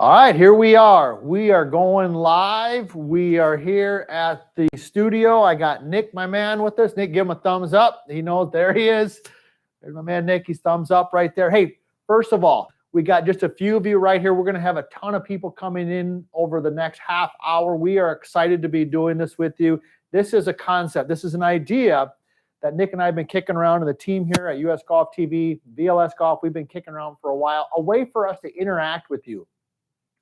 All right, here we are. We are going live. We are here at the studio. I got Nick, my man, with us. Nick, give him a thumbs up. He knows, there he is. There's my man Nick. He's thumbs up right there. Hey, first of all, we got just a few of you right here. We're going to have a ton of people coming in over the next half hour. We are excited to be doing this with you. This is a concept. This is an idea that Nick and I have been kicking around, and the team here at US Golf TV, VLS Golf, we've been kicking around for a while, a way for us to interact with you.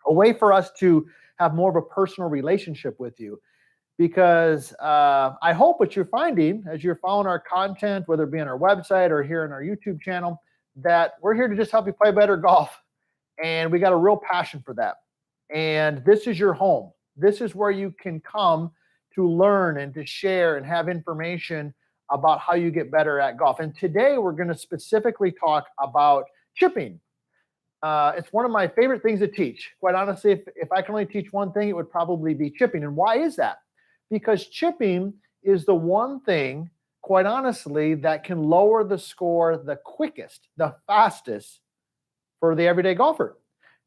A way for us to have more of a personal relationship with you, because I hope what you're finding as you're following our content, whether it be on our website or here on our YouTube channel, that we're here to just help you play better golf, and we got a real passion for that. And this is your home. This is where you can come to learn and to share and have information about how you get better at golf. And today we're going to specifically talk about chipping. It's one of my favorite things to teach. Quite honestly, if I can only teach one thing, it would probably be chipping. And why is that? Because chipping is the one thing, quite honestly, that can lower the score the quickest, the fastest for the everyday golfer.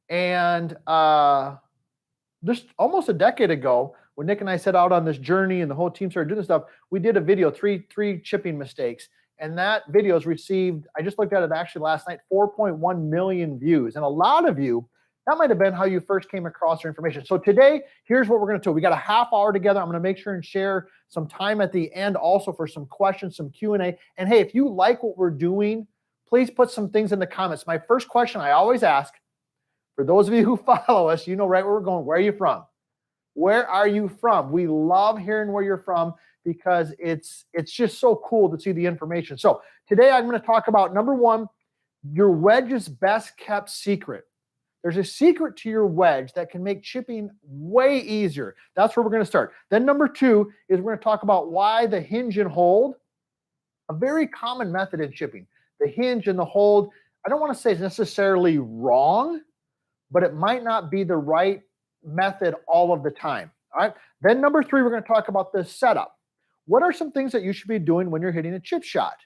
And just almost a decade ago, when Nick and I set out on this journey and the whole team started doing this stuff, we did a video, three chipping mistakes. And that video has received, I just looked at it actually last night, 4.1 million views. And a lot of you, that might have been how you first came across your information. So today, here's what we're going to do. We got a half hour together. I'm going to make sure and share some time at the end also for some questions, some Q&A. And hey, if you like what we're doing, please put some things in the comments. My first question I always ask, for those of you who follow us, you know right where we're going. Where are you from? Where are you from? We love hearing where you're from, because it's just so cool to see the information. So today I'm going to talk about, number one, your wedge's best kept secret. There's a secret to your wedge that can make chipping way easier. That's where we're going to start. Then number two is we're going to talk about why the hinge and hold, a very common method in chipping. The hinge and the hold, I don't want to say it's necessarily wrong, but it might not be the right method all of the time. All right. Then number three, we're going to talk about the setup. What are some things that you should be doing when you're hitting a chip shot?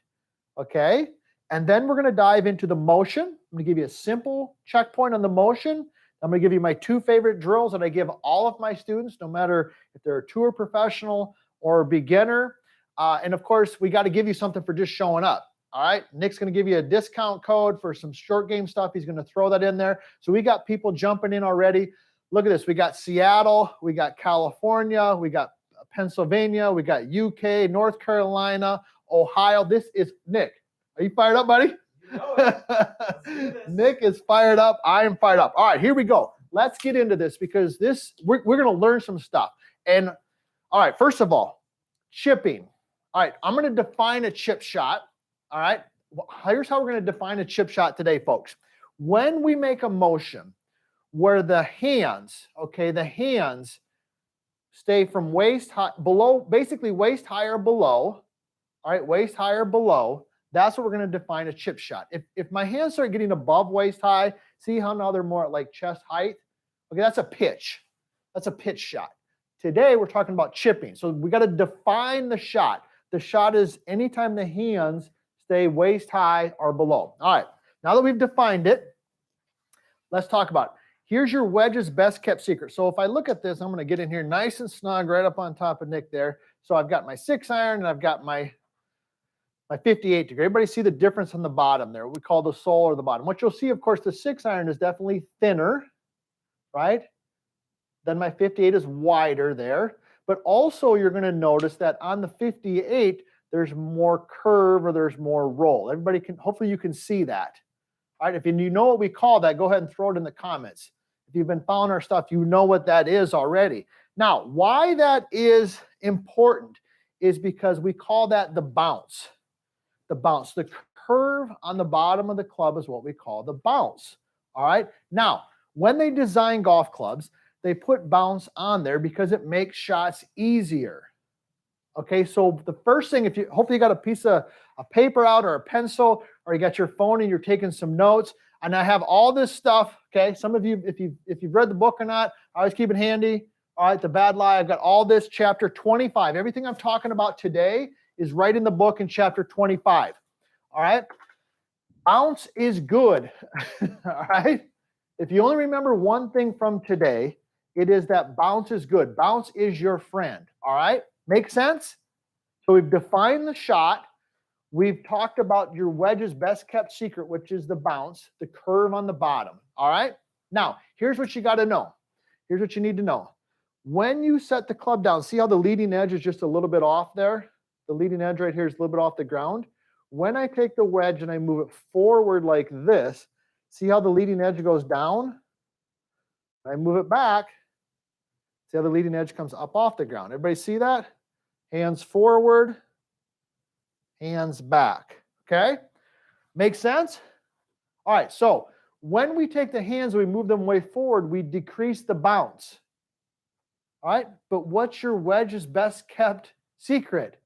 Okay. And then we're going to dive into the motion. I'm going to give you a simple checkpoint on the motion. I'm going to give you my two favorite drills that I give all of my students, no matter if they're a tour professional or a beginner. And of course, we got to give you something for just showing up. All right. Nick's going to give you a discount code for some short game stuff. He's going to throw that in there. So we got people jumping in already. Look at this. We got Seattle. We got California. We got Pennsylvania, we got UK, North Carolina, Ohio. This is Nick. Are you fired up, buddy? You know Nick is fired up. I am fired up. All right, here we go. Let's get into this, because we're going to learn some stuff. And all right, first of all, chipping. All right, I'm going to define a chip shot. All right, here's how we're going to define a chip shot today, folks. When we make a motion where the hands, okay, the hands stay from waist high, below, basically waist high or below. All right, waist high or below. That's what we're going to define a chip shot. If my hands start getting above waist high, see how now they're more at like chest height? Okay, that's a pitch. That's a pitch shot. Today, we're talking about chipping. So we got to define the shot. The shot is anytime the hands stay waist high or below. All right, now that we've defined it, let's talk about it. Here's your wedge's best kept secret. So if I look at this, I'm going to get in here nice and snug right up on top of Nick there. So I've got my 6-iron and I've got my 58 degree. Everybody see the difference on the bottom there? We call the sole or the bottom. What you'll see, of course, the 6-iron is definitely thinner, right? Then my 58 is wider there. But also you're going to notice that on the 58, there's more curve or there's more roll. Everybody can, hopefully you can see that. All right, if you know what we call that, go ahead and throw it in the comments. If you've been following our stuff, you know what that is already. Now, why that is important is because we call that the bounce. The bounce. The curve on the bottom of the club is what we call the bounce. All right. Now, when they design golf clubs, they put bounce on there because it makes shots easier. Okay, so the first thing, if you hopefully you got a piece of a paper out or a pencil, or you got your phone and you're taking some notes, and I have all this stuff. Okay, some of you, if you've read the book or not, I always keep it handy. All right, The Bad Lie. I've got all this, chapter 25. Everything I'm talking about today is right in the book in chapter 25. All right, bounce is good. All right, If you only remember one thing from today, it is that bounce is good. Bounce is your friend. All right? Make sense? So we've defined the shot. We've talked about your wedge's best kept secret, which is the bounce, the curve on the bottom. All right? Now, here's what you got to know. Here's what you need to know. When you set the club down, see how the leading edge is just a little bit off there? The leading edge right here is a little bit off the ground. When I take the wedge and I move it forward like this, see how the leading edge goes down? I move it back. See how the leading edge comes up off the ground. Everybody see that? Hands forward, hands back. Okay? Make sense? All right, so when we take the hands and we move them way forward, we decrease the bounce. All right, but what's your wedge's best kept secret?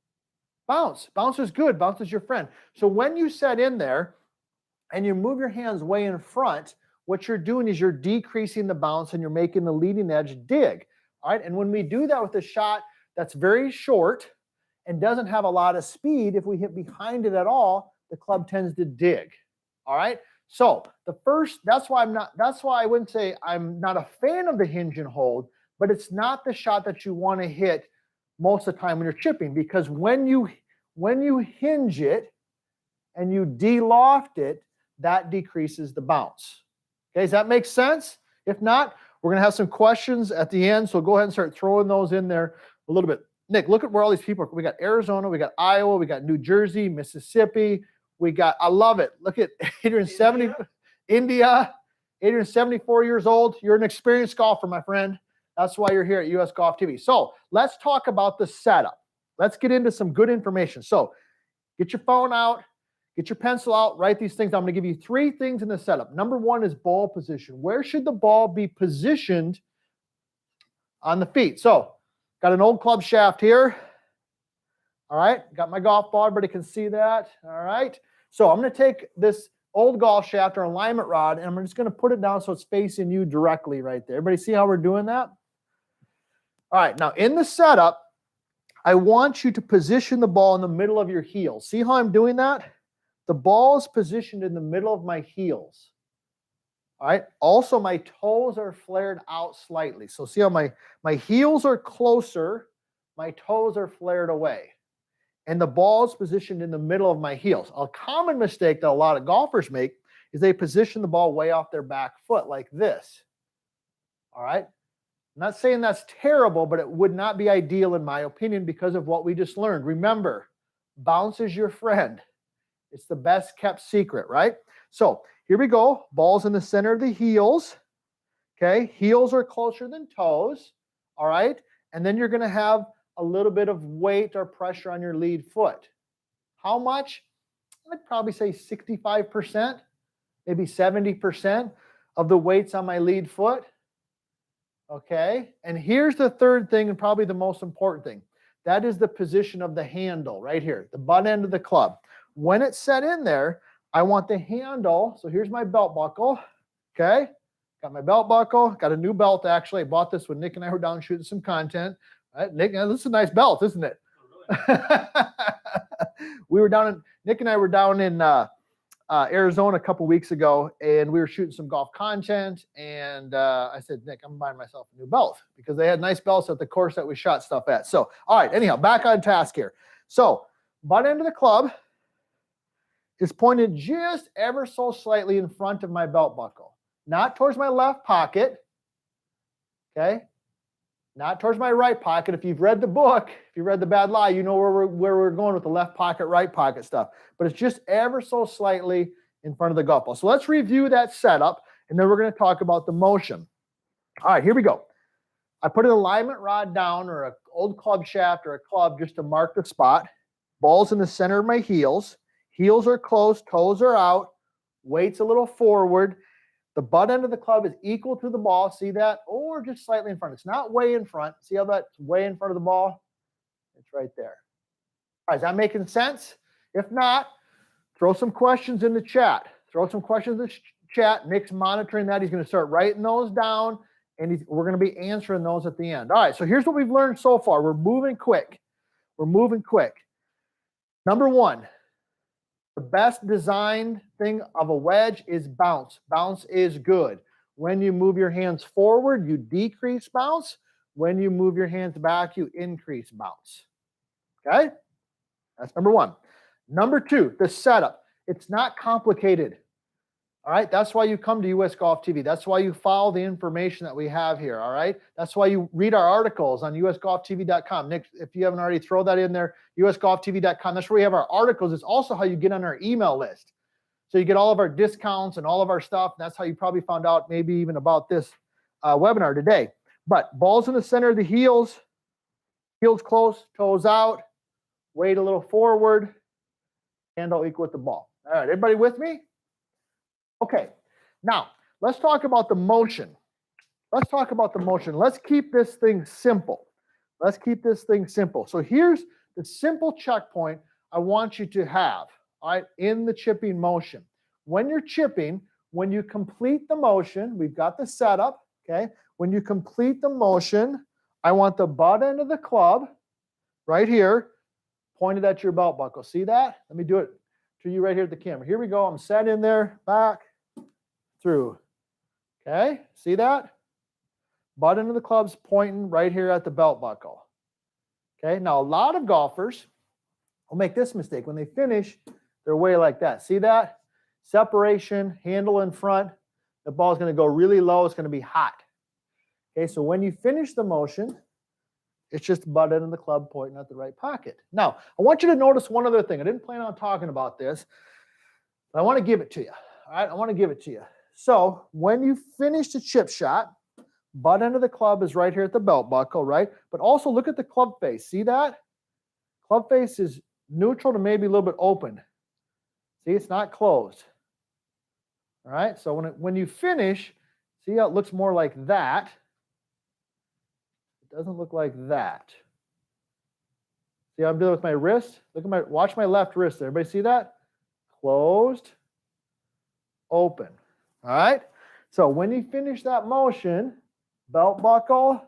Bounce. Bounce is good. Bounce is your friend. So when you set in there and you move your hands way in front, what you're doing is you're decreasing the bounce and you're making the leading edge dig. All right, and when we do that with a shot that's very short and doesn't have a lot of speed, if we hit behind it at all, the club tends to dig. All right, so that's why I wouldn't say I'm not a fan of the hinge and hold, but it's not the shot that you want to hit most of the time when you're chipping, because when you hinge it and you de-loft it, that decreases the bounce. Okay, does that make sense? If not, we're going to have some questions at the end, so go ahead and start throwing those in there a little bit. Nick, look at where all these people are. We got Arizona, we got Iowa, we got New Jersey, Mississippi. I love it. Look at Adrian, India. Adrian, 74 years old. You're an experienced golfer, my friend. That's why you're here at US Golf TV. So let's talk about the setup. Let's get into some good information. So get your phone out, get your pencil out, write these things. I'm going to give you 3 things in the setup. Number 1 is ball position. Where should the ball be positioned on the feet? So got an old club shaft here. All right, got my golf ball. Everybody can see that. All right. So I'm going to take this old golf shaft or alignment rod, and I'm just going to put it down so it's facing you directly right there. Everybody see how we're doing that? All right, now in the setup, I want you to position the ball in the middle of your heels. See how I'm doing that? The ball is positioned in the middle of my heels. All right, also my toes are flared out slightly. So see how my heels are closer, my toes are flared away. And the ball is positioned in the middle of my heels. A common mistake that a lot of golfers make is they position the ball way off their back foot like this. All right? I'm not saying that's terrible, but it would not be ideal in my opinion because of what we just learned. Remember, bounce is your friend. It's the best kept secret, right? So here we go. Ball's in the center of the heels. Okay? Heels are closer than toes. All right? And then you're going to have a little bit of weight or pressure on your lead foot. How much? I'd probably say 65%, maybe 70% of the weight's on my lead foot. Okay, and here's the third thing and probably the most important thing. That is the position of the handle right here, the butt end of the club. When it's set in there, I want the handle, so here's my belt buckle, okay? Got my belt buckle, got a new belt actually. I bought this when Nick and I were down shooting some content. Right, Nick, this is a nice belt, isn't it? Nick and I were down in Arizona a couple weeks ago, and we were shooting some golf content, and I said, Nick, I'm buying myself a new belt because they had nice belts at the course that we shot stuff at. So, all right, anyhow, back on task here. So, butt end of the club is pointed just ever so slightly in front of my belt buckle, not towards my left pocket, okay? Not towards my right pocket. If you've read the book, if you read The Bad Lie, you know where we're going with the left pocket, right pocket stuff. But it's just ever so slightly in front of the golf ball. So let's review that setup, and then we're going to talk about the motion. All right, here we go. I put an alignment rod down or an old club shaft or a club just to mark the spot. Ball's in the center of my heels. Heels are close, toes are out, weight's a little forward. The butt end of the club is equal to the ball. See that? Or just slightly in front. It's not way in front. See how that's way in front of the ball? It's right there. All right, is that making sense? If not, throw some questions in the chat. Throw some questions in the chat. Nick's monitoring that. He's going to start writing those down, and we're going to be answering those at the end. All right, so here's what we've learned so far. We're moving quick. We're moving quick. Number 1. The best designed thing of a wedge is bounce. Bounce is good. When you move your hands forward, you decrease bounce. When you move your hands back, you increase bounce. Okay? That's number one. Number two, the setup. It's not complicated. All right? That's why you come to US Golf TV. That's why you follow the information that we have here. All right? That's why you read our articles on usgolftv.com. Nick, if you haven't already, throw that in there, usgolftv.com. That's where we have our articles. It's also how you get on our email list. So you get all of our discounts and all of our stuff. And that's how you probably found out maybe even about this webinar today. But balls in the center of the heels, heels close, toes out, weight a little forward, handle equal with the ball. All right, everybody with me? Okay, now let's talk about the motion. Let's talk about the motion. Let's keep this thing simple. Let's keep this thing simple. So here's the simple checkpoint I want you to have. All right, in the chipping motion. When you're chipping, when you complete the motion, we've got the setup, okay? When you complete the motion, I want the butt end of the club right here, pointed at your belt buckle. See that? Let me do it to you right here at the camera. Here we go. I'm set in there, back, through. Okay, see that? Butt end of the club's pointing right here at the belt buckle. Okay, now a lot of golfers will make this mistake. When they finish, they're way like that. See that? Separation, handle in front. The ball's going to go really low. It's going to be hot. Okay, so when you finish the motion, it's just butt end of the club pointing at the right pocket. Now, I want you to notice one other thing. I didn't plan on talking about this, but I want to give it to you. All right, I want to give it to you. So when you finish the chip shot, butt end of the club is right here at the belt buckle, right? But also look at the club face. See that? Club face is neutral to maybe a little bit open. See, it's not closed. All right, so when you finish, see how it looks more like that. It doesn't look like that. See how I'm doing with my wrist? Watch my left wrist there. Everybody see that? Closed, open. All right, so when you finish that motion, belt buckle,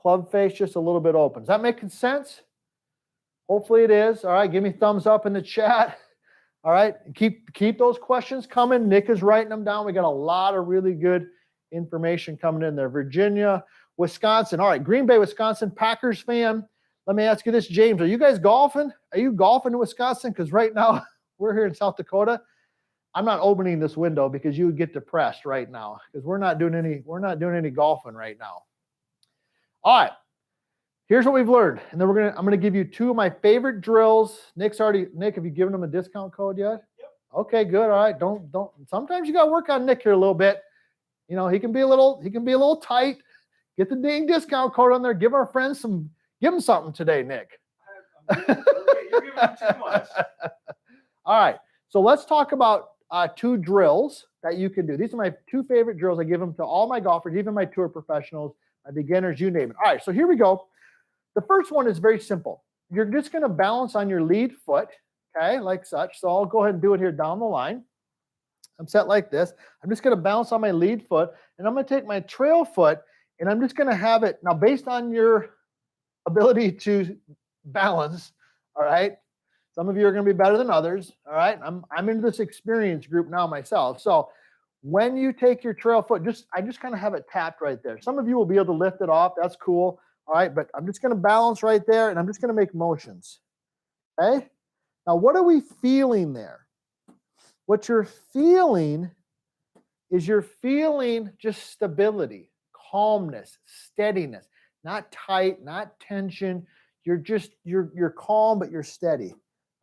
club face just a little bit open. Does that make sense? Hopefully it is. All right, give me thumbs up in the chat. All right, keep those questions coming. Nick is writing them down. We got a lot of really good information coming in there. Virginia, Wisconsin. All right, Green Bay, Wisconsin, Packers fan. Let me ask you this, James. Are you guys golfing? Are you golfing in Wisconsin? Because right now we're here in South Dakota. I'm not opening this window because you would get depressed right now because we're not doing any golfing right now. All right. Here's what we've learned, and then I'm gonna give you two of my favorite drills. Nick, have you given him a discount code yet? Yep. Okay, good. All right. Don't. Sometimes you gotta work on Nick here a little bit. You know, he can be a little tight. Get the dang discount code on there. Give our friends give them something today, Nick. You're giving him too much. All right. So let's talk about two drills that you can do. These are my two favorite drills. I give them to all my golfers, even my tour professionals, my beginners, you name it. All right. So here we go. The first one is very simple. You're just going to balance on your lead foot, okay, like such. So I'll go ahead and do it here down the line. I'm set like this. I'm just going to balance on my lead foot, and I'm going to take my trail foot, and I'm just going to have it. Now, based on your ability to balance, all right, some of you are going to be better than others, all right? I'm into this experience group now myself. So when you take your trail foot, I just kind of have it tapped right there. Some of you will be able to lift it off. That's cool. All right, but I'm just going to balance right there, and I'm just going to make motions, okay? Now, what are we feeling there? What you're feeling is just stability, calmness, steadiness, not tight, not tension. You're calm, but you're steady,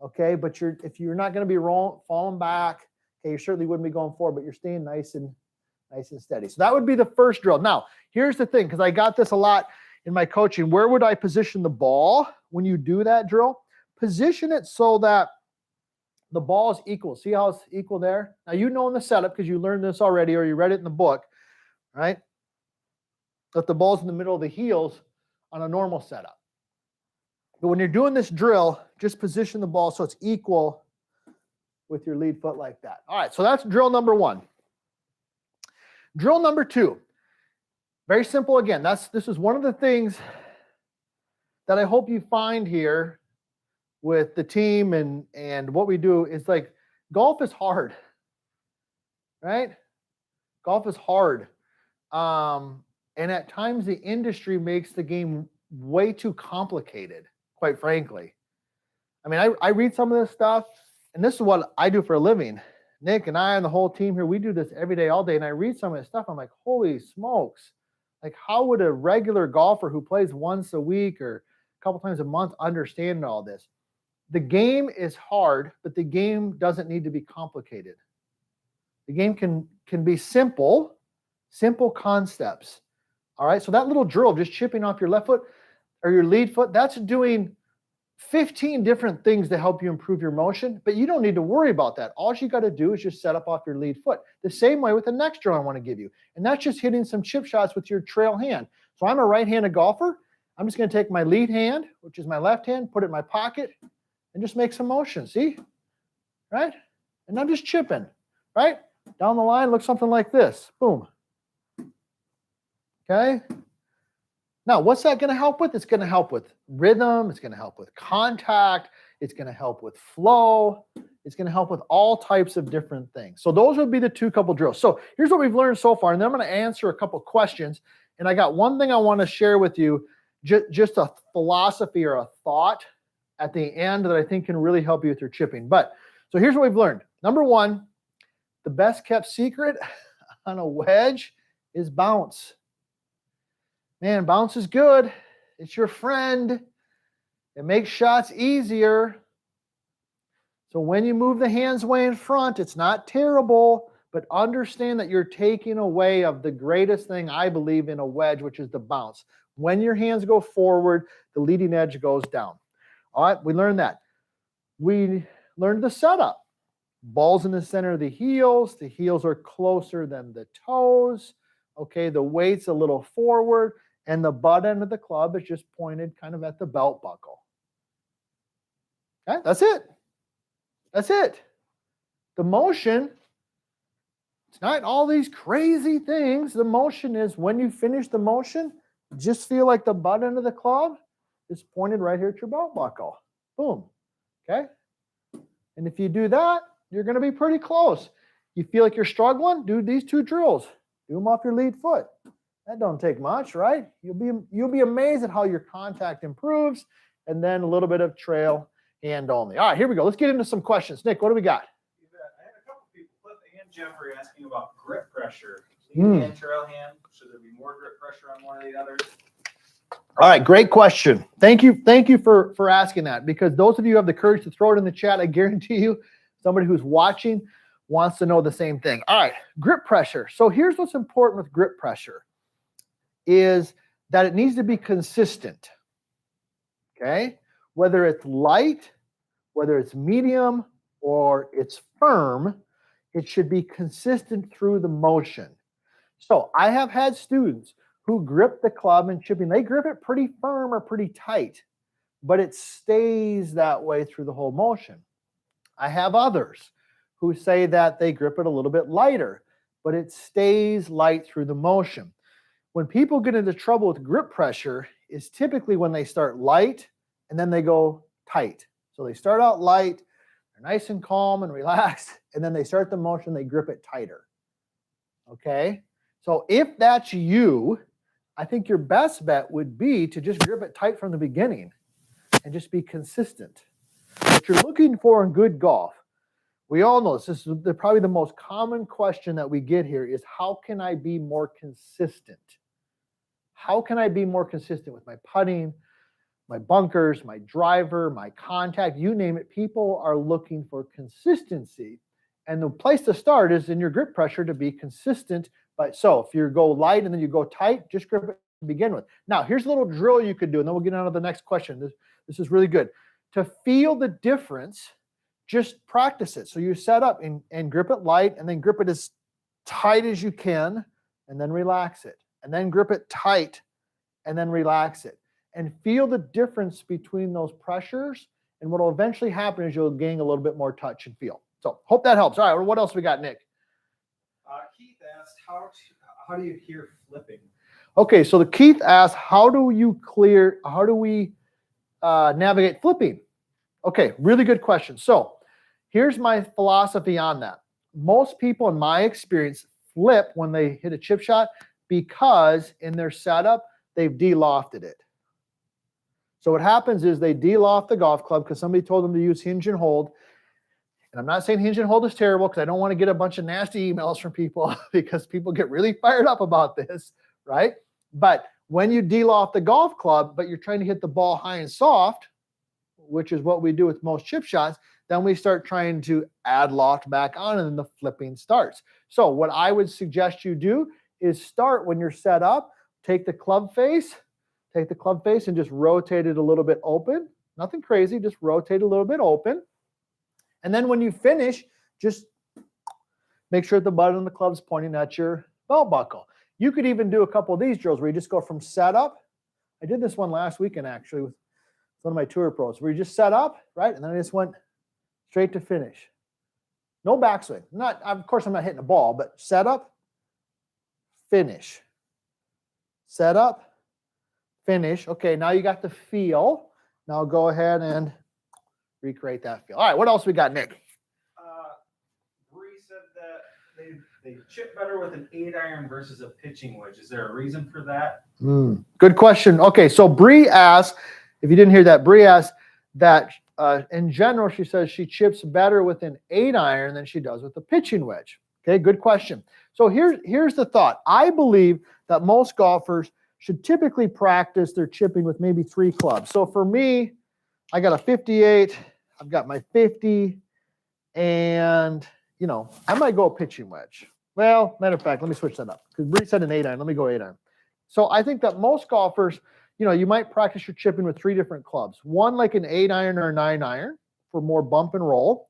okay? But if you're not going to be falling back, okay, you certainly wouldn't be going forward, but you're staying nice and steady. So that would be the first drill. Now, here's the thing, because I got this a lot in my coaching. Where would I position the ball when you do that drill? Position it so that the ball is equal. See how it's equal there? Now, you know in the setup, because you learned this already or you read it in the book, right? That the ball's in the middle of the heels on a normal setup. But when you're doing this drill, just position the ball so it's equal with your lead foot like that. All right, so that's drill number one. Drill number two. Very simple again. This is one of the things that I hope you find here with the team and what we do is like golf is hard, right? Golf is hard. And at times the industry makes the game way too complicated, quite frankly. I mean, I read some of this stuff, and this is what I do for a living. Nick and I and the whole team here, we do this every day, all day. And I read some of this stuff. I'm like, holy smokes. Like, how would a regular golfer who plays once a week or a couple times a month understand all this? The game is hard, but the game doesn't need to be complicated. The game can be simple concepts. All right. So that little drill, just chipping off your left foot or your lead foot, that's doing 15 different things to help you improve your motion, but you don't need to worry about that. All you got to do is just set up off your lead foot. The same way with the next drill I want to give you. And that's just hitting some chip shots with your trail hand. So I'm a right-handed golfer. I'm just going to take my lead hand, which is my left hand, put it in my pocket, and just make some motion. See? Right? And I'm just chipping. Right? Down the line, looks something like this. Boom. Okay? Now, what's that going to help with? It's going to help with rhythm. It's going to help with contact. It's going to help with flow. It's going to help with all types of different things. So those would be the two couple drills. So here's what we've learned so far, and then I'm going to answer a couple questions. And I got one thing I want to share with you, just a philosophy or a thought at the end that I think can really help you with your chipping. But so here's what we've learned. Number one, the best kept secret on a wedge is bounce. Man, bounce is good. It's your friend. It makes shots easier. So when you move the hands way in front, it's not terrible, but understand that you're taking away of the greatest thing I believe in a wedge, which is the bounce. When your hands go forward, the leading edge goes down. All right, we learned that. We learned the setup. Ball's in the center of the heels. The heels are closer than the toes. Okay, the weight's a little forward. And the butt end of the club is just pointed kind of at the belt buckle. Okay, that's it. That's it. The motion, it's not all these crazy things. The motion is when you finish the motion, just feel like the butt end of the club is pointed right here at your belt buckle. Boom. Okay? And if you do that, you're going to be pretty close. You feel like you're struggling? Do these two drills. Do them off your lead foot. That don't take much, right? You'll be amazed at how your contact improves, and then a little bit of trail hand only. All right, here we go. Let's get into some questions. Nick, what do we got? I had a couple people, Cliff and Jeffrey, asking about grip pressure. Lead hand, trail hand. Should there be more grip pressure on one or the other? All right, great question. Thank you for asking that, because those of you who have the courage to throw it in the chat, I guarantee you somebody who's watching wants to know the same thing. All right, grip pressure. So here's what's important with grip pressure is that it needs to be consistent, okay? Whether it's light, whether it's medium, or it's firm, it should be consistent through the motion. So I have had students who grip the club and chipping. They grip it pretty firm or pretty tight, but it stays that way through the whole motion. I have others who say that they grip it a little bit lighter, but it stays light through the motion. When people get into trouble with grip pressure is typically when they start light and then they go tight. So they start out light, they're nice and calm and relaxed, and then they start the motion, they grip it tighter. Okay? So if that's you, I think your best bet would be to just grip it tight from the beginning and just be consistent. What you're looking for in good golf, we all know this is probably the most common question that we get here is, how can I be more consistent? How can I be more consistent with my putting, my bunkers, my driver, my contact, you name it? People are looking for consistency. And the place to start is in your grip pressure to be consistent. So if you go light and then you go tight, just grip it to begin with. Now, here's a little drill you could do, and then we'll get on to the next question. This is really good. To feel the difference, just practice it. So you set up and grip it light, and then grip it as tight as you can, and then relax it. And then grip it tight, and then relax it. And feel the difference between those pressures. And what will eventually happen is you'll gain a little bit more touch and feel. So hope that helps. All right, what else we got, Nick? Keith asked, how do you hear flipping? Okay, so Keith asked, how do we navigate flipping? Okay, really good question. So here's my philosophy on that. Most people, in my experience, flip when they hit a chip shot because in their setup, they've de-lofted it. So what happens is they de-loft the golf club because somebody told them to use hinge and hold. And I'm not saying hinge and hold is terrible because I don't want to get a bunch of nasty emails from people because people get really fired up about this, right? But when you de-loft the golf club, but you're trying to hit the ball high and soft, which is what we do with most chip shots, then we start trying to add loft back on and then the flipping starts. So what I would suggest you do is start when you're set up, take the club face and just rotate it a little bit open. Nothing crazy, just rotate a little bit open. And then when you finish, just make sure the butt of the club's pointing at your belt buckle. You could even do a couple of these drills where you just go from setup. I did this one last weekend actually with one of my tour pros, where you just set up, right? And then I just went straight to finish. No backswing. Of course, I'm not hitting the ball, but set up, finish. Set up, finish. Okay, now you got the feel. Now go ahead and recreate that feel. All right, what else we got, Nick? Bree said that they chip better with an 8-iron versus a pitching wedge. Is there a reason for that? Good question. Okay, so Bree asked, if you didn't hear that, Bree asked that in general, she says she chips better with an 8-iron than she does with a pitching wedge. Okay, good question. So here's the thought. I believe that most golfers should typically practice their chipping with maybe 3 clubs. So for me, I got a 58, I've got my 50, and, I might go a pitching wedge. Well, matter of fact, let me switch that up because Bree said an 8-iron. Let me go 8-iron. So I think that most golfers, you might practice your chipping with 3 different clubs. One like an 8-iron or a 9-iron for more bump and roll.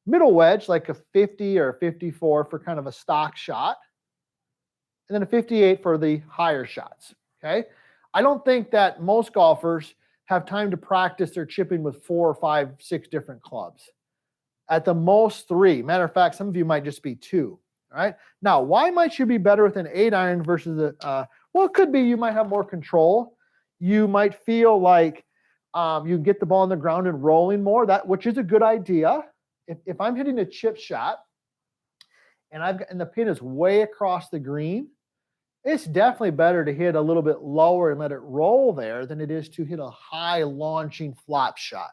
Middle wedge like a 50 or a 54 for kind of a stock shot. And then a 58 for the higher shots, okay? I don't think that most golfers have time to practice their chipping with 4 or 5, 6 different clubs. At the most 3. Matter of fact, some of you might just be 2, all right? Now, why might you be better with an 8-iron versus well, it could be you might have more control. You might feel like you get the ball on the ground and rolling more, which is a good idea. If I'm hitting a chip shot and the pin is way across the green, it's definitely better to hit a little bit lower and let it roll there than it is to hit a high launching flop shot.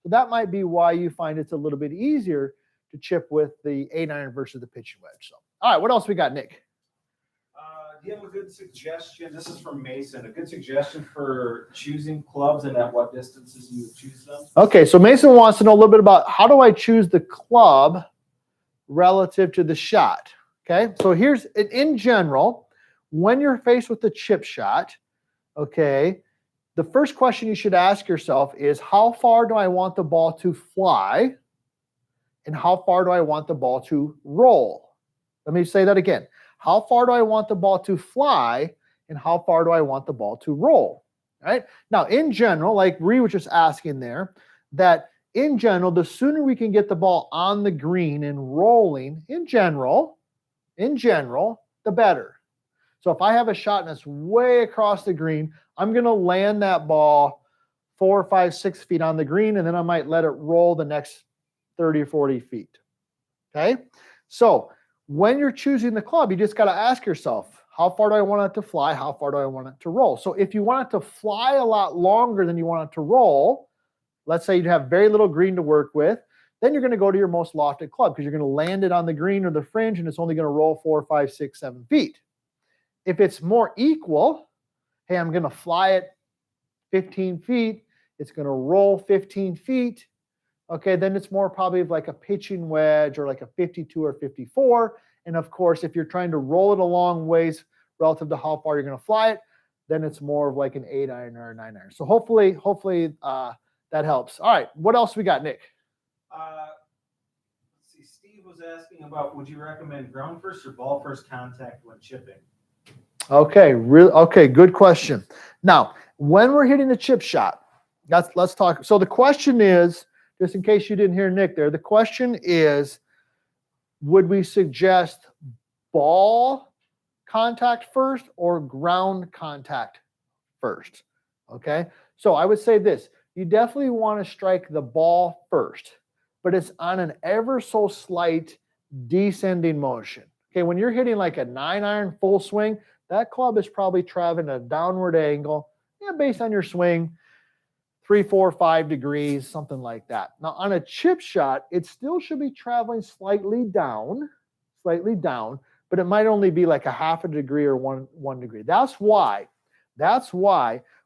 So that might be why you find it's a little bit easier to chip with the 8-iron versus the pitching wedge. So, all right, what else we got, Nick? Do you have a good suggestion? This is from Mason. A good suggestion for choosing clubs and at what distances you would choose them? Okay, so Mason wants to know a little bit about how do I choose the club relative to the shot? Okay, so here's, in general, when you're faced with the chip shot, okay, the first question you should ask yourself is how far do I want the ball to fly and how far do I want the ball to roll? Let me say that again. How far do I want the ball to fly and how far do I want the ball to roll? All right. Now, in general, like Ree was just asking there, that in general, the sooner we can get the ball on the green and rolling, in general, the better. So if I have a shot that's way across the green, I'm going to land that ball 4, 5, 6 feet on the green, and then I might let it roll the next 30 or 40 feet. Okay. So when you're choosing the club, you just got to ask yourself, how far do I want it to fly? How far do I want it to roll? So if you want it to fly a lot longer than you want it to roll, let's say you have very little green to work with, then you're going to go to your most lofted club because you're going to land it on the green or the fringe and it's only going to roll 4, 5, 6, 7 feet. If it's more equal, hey, I'm going to fly it 15 feet. It's going to roll 15 feet. Okay, then it's more probably like a pitching wedge or like a 52 or 54. And of course, if you're trying to roll it a long ways relative to how far you're going to fly it, then it's more of like an 8-iron or a 9-iron. So hopefully that helps. All right, what else we got, Nick? Let's see. Steve was asking about, would you recommend ground first or ball first contact when chipping? Okay, good question. Now, when we're hitting the chip shot, let's talk. So the question is, just in case you didn't hear Nick there, the question is, would we suggest ball contact first or ground contact first? Okay, so I would say this. You definitely want to strike the ball first, but it's on an ever so slight descending motion. Okay, when you're hitting like a 9-iron full swing, that club is probably traveling a downward angle, based on your swing, 3, 4, 5 degrees, something like that. Now on a chip shot, it still should be traveling slightly down, but it might only be like a half a degree or one degree. That's why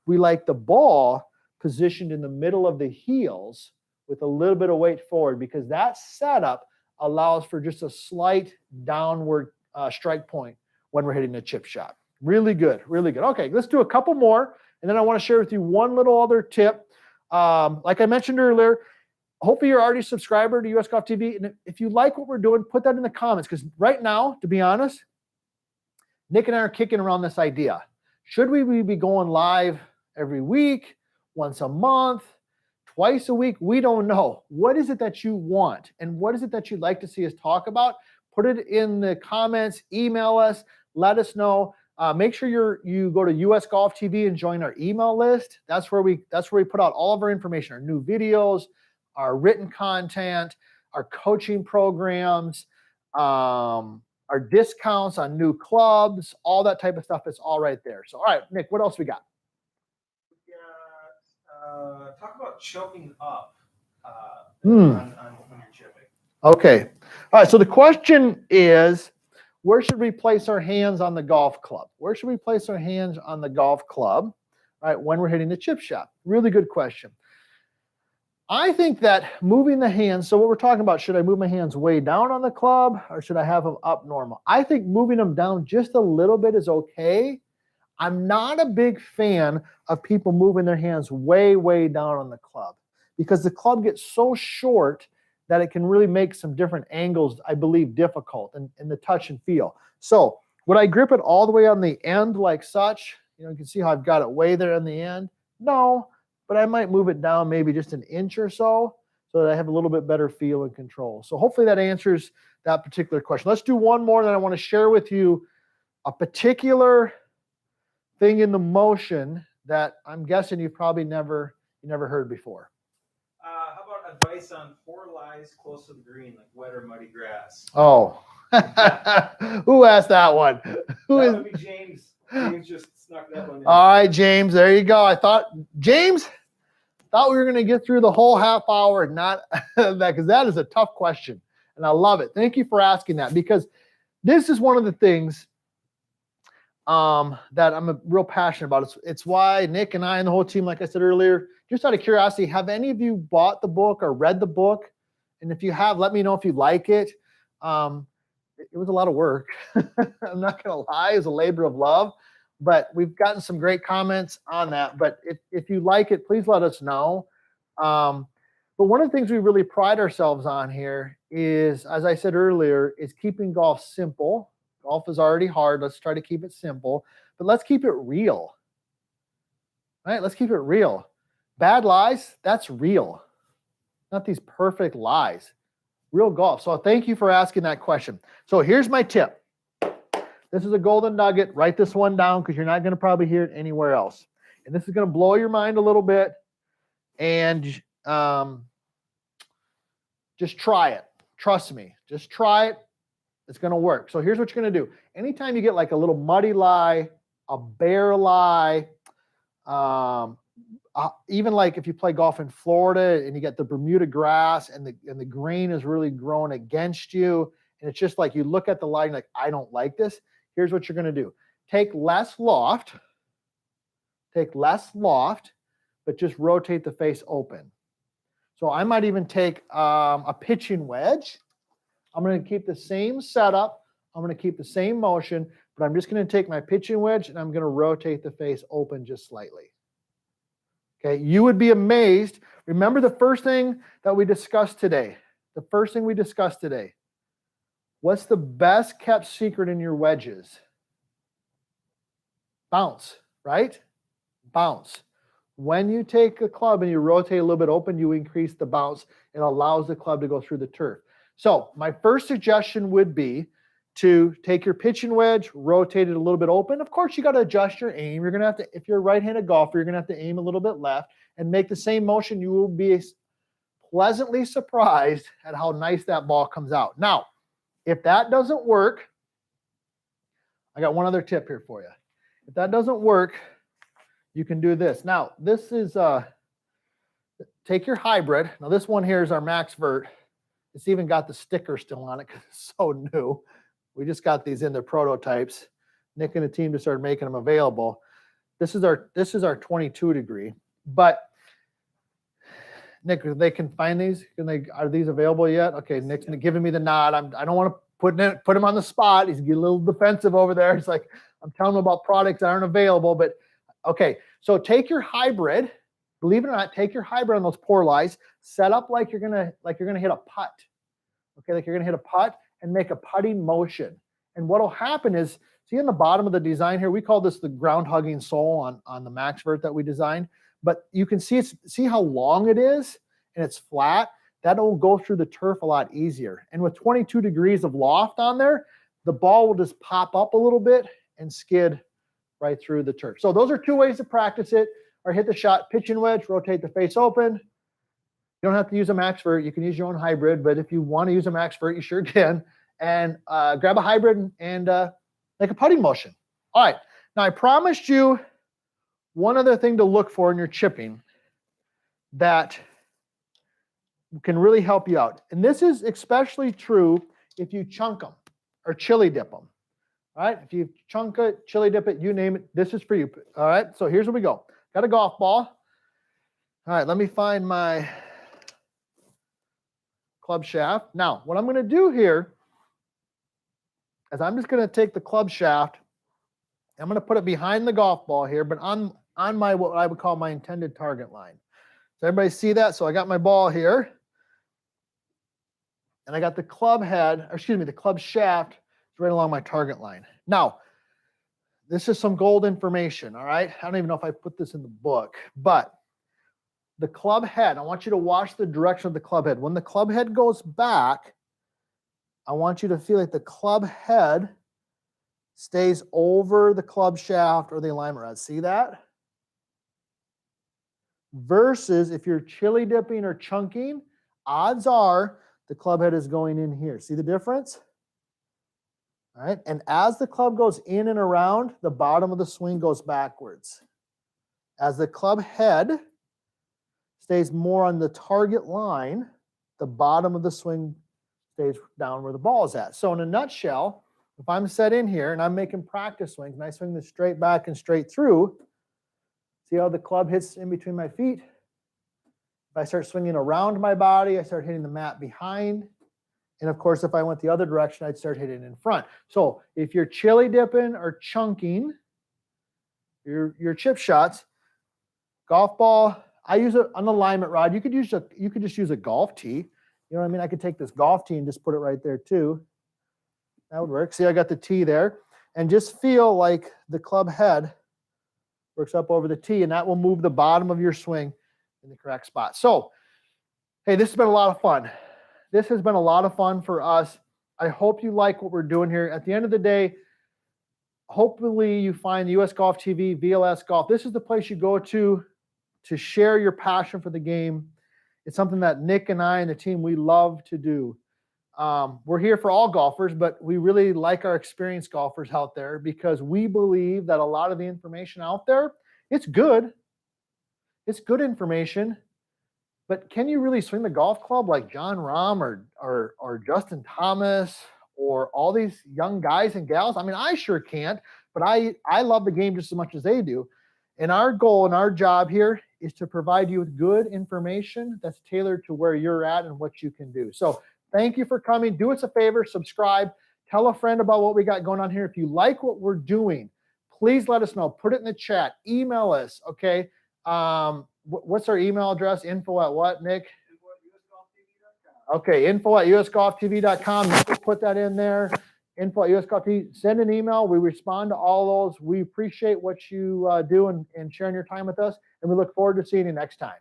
we like the ball positioned in the middle of the heels with a little bit of weight forward, because that setup allows for just a slight downward strike point when we're hitting a chip shot. Really good, really good. Okay, let's do a couple more, and then I want to share with you one little other tip. Like I mentioned earlier, hopefully you're already a subscriber to US Golf TV, and if you like what we're doing, put that in the comments, because right now, to be honest, Nick and I are kicking around this idea. Should we be going live every week, once a month, twice a week? We don't know. What is it that you want? And what is it that you'd like to see us talk about? Put it in the comments, email us, let us know. Make sure you go to US Golf TV and join our email list. That's where we put out all of our information, our new videos, our written content, our coaching programs, our discounts on new clubs, all that type of stuff. It's all right there. So, all right, Nick, what else we got? Talk about choking up when you're chipping. Okay. All right. So the question is, where should we place our hands on the golf club? Where should we place our hands on the golf club, all right, when we're hitting the chip shot? Really good question. I think that moving the hands, so what we're talking about, should I move my hands way down on the club or should I have them up normal? I think moving them down just a little bit is okay. I'm not a big fan of people moving their hands way, way down on the club, because the club gets so short that it can really make some different angles, I believe, difficult in the touch and feel. So would I grip it all the way on the end like such? You can see how I've got it way there on the end. No, but I might move it down maybe just an inch or so that I have a little bit better feel and control. So hopefully that answers that particular question. Let's do one more that I want to share with you, a particular thing in the motion that I'm guessing you probably never heard before. How about advice on poor lies close to the green, like wet or muddy grass? Oh, who asked that one? Would be James. James just snuck that one in. All right, James, there you go. James thought we were going to get through the whole half hour, not that, because that is a tough question, and I love it. Thank you for asking that, because this is one of the things that I'm real passionate about. It's why Nick and I and the whole team, like I said earlier, just out of curiosity, have any of you bought the book or read the book? And if you have, let me know if you like it. It was a lot of work. I'm not going to lie, it was a labor of love, but we've gotten some great comments on that. But if you like it, please let us know. But one of the things we really pride ourselves on here is, as I said earlier, is keeping golf simple. Golf is already hard. Let's try to keep it simple, but let's keep it real. All right, let's keep it real. Bad lies, that's real. Not these perfect lies. Real golf. So thank you for asking that question. So here's my tip. This is a golden nugget. Write this one down, because you're not going to probably hear it anywhere else. And this is going to blow your mind a little bit. And just try it. Trust me. Just try it. It's going to work. So here's what you're going to do. Anytime you get like a little muddy lie, a bare lie, even like if you play golf in Florida and you get the Bermuda grass and the grain is really growing against you, and it's just like you look at the lie and like, I don't like this. Here's what you're going to do. Take less loft, but just rotate the face open. So I might even take a pitching wedge. I'm going to keep the same setup. I'm going to keep the same motion, but I'm just going to take my pitching wedge and I'm going to rotate the face open just slightly. Okay, you would be amazed. Remember the first thing that we discussed today. What's the best kept secret in your wedges? Bounce, right? Bounce. When you take a club and you rotate a little bit open, you increase the bounce. It allows the club to go through the turf. So my first suggestion would be to take your pitching wedge, rotate it a little bit open. Of course, you got to adjust your aim. You're going to have to, if you're a right-handed golfer, you're going to have to aim a little bit left and make the same motion. You will be pleasantly surprised at how nice that ball comes out. Now, if that doesn't work, I got one other tip here for you. If that doesn't work, you can do this. Now, this is, take your hybrid. Now, this one here is our Max Vert. It's even got the sticker still on it because it's so new. We just got these in their prototypes. Nick and the team just started making them available. This is our 22 degree. But Nick, they can find these. Are these available yet? Okay, Nick's giving me the nod. I don't want to put him on the spot. He's getting a little defensive over there. It's like I'm telling him about products that aren't available. But okay, so take your hybrid. Believe it or not, take your hybrid on those pour lies. Set up like you're gonna hit a putt. Okay, like you're gonna hit a putt and make a putting motion. And what'll happen is, see in the bottom of the design here, we call this the ground hugging sole on the Max Vert that we designed. But you can see see how long it is and it's flat. That'll go through the turf a lot easier. And with 22 degrees of loft on there, the ball will just pop up a little bit and skid right through the turf. So those are two ways to practice it. Or hit the shot, pitch and wedge, rotate the face open. You don't have to use a Max Vert. You can use your own hybrid, but if you want to use a Max Vert, you sure can. And grab a hybrid and make a putting motion. All right. Now, I promised you one other thing to look for in your chipping that can really help you out. And this is especially true if you chunk them or chili dip them. All right. If you chunk it, chili dip it, you name it, this is for you. All right. So here's where we go. Got a golf ball. All right, let me find my club shaft. Now, what I'm going to do here is I'm just going to take the club shaft. I'm going to put it behind the golf ball here, but on my what I would call my intended target line. Does everybody see that? So I got my ball here, and I got the club head, or excuse me, the club shaft right along my target line. Now, this is some gold information, all right? I don't even know if I put this in the book, but the club head, I want you to watch the direction of the club head. When the club head goes back, I want you to feel like the club head stays over the club shaft or the alignment rod. See that? Versus if you're chili dipping or chunking, odds are the club head is going in here. See the difference? All right, and as the club goes in and around, the bottom of the swing goes backwards. As the club head stays more on the target line, the bottom of the swing stays down where the ball is at. So in a nutshell, if I'm set in here and I'm making practice swings and I swing this straight back and straight through, see how the club hits in between my feet? If I start swinging around my body, I start hitting the mat behind. And of course, if I went the other direction, I'd start hitting in front. So if you're chili dipping or chunking your chip shots, golf ball, I use an alignment rod. You could just use a golf tee. You know what I mean? I could take this golf tee and just put it right there too. That would work. See, I got the tee there. And just feel like the club head works up over the tee, and that will move the bottom of your swing in the correct spot. So, hey, this has been a lot of fun. This has been a lot of fun for us. I hope you like what we're doing here. At the end of the day, hopefully you find US Golf TV, VLS Golf. This is the place you go to share your passion for the game. It's something that Nick and I and the team, we love to do. We're here for all golfers, but we really like our experienced golfers out there because we believe that a lot of the information out there, it's good. It's good information. But can you really swing the golf club like John Rahm or Justin Thomas or all these young guys and gals? I mean, I sure can't, but I love the game just as much as they do. And our goal and our job here is to provide you with good information that's tailored to where you're at and what you can do. So thank you for coming. Do us a favor, subscribe, tell a friend about what we got going on here. If you like what we're doing, please let us know. Put it in the chat. Email us, okay? What's our email address? Info at what, Nick? Okay, info at usgolftv.com. Nick will put that in there. Info at usgolftv. Send an email. We respond to all those. We appreciate what you do and sharing your time with us, and we look forward to seeing you next time.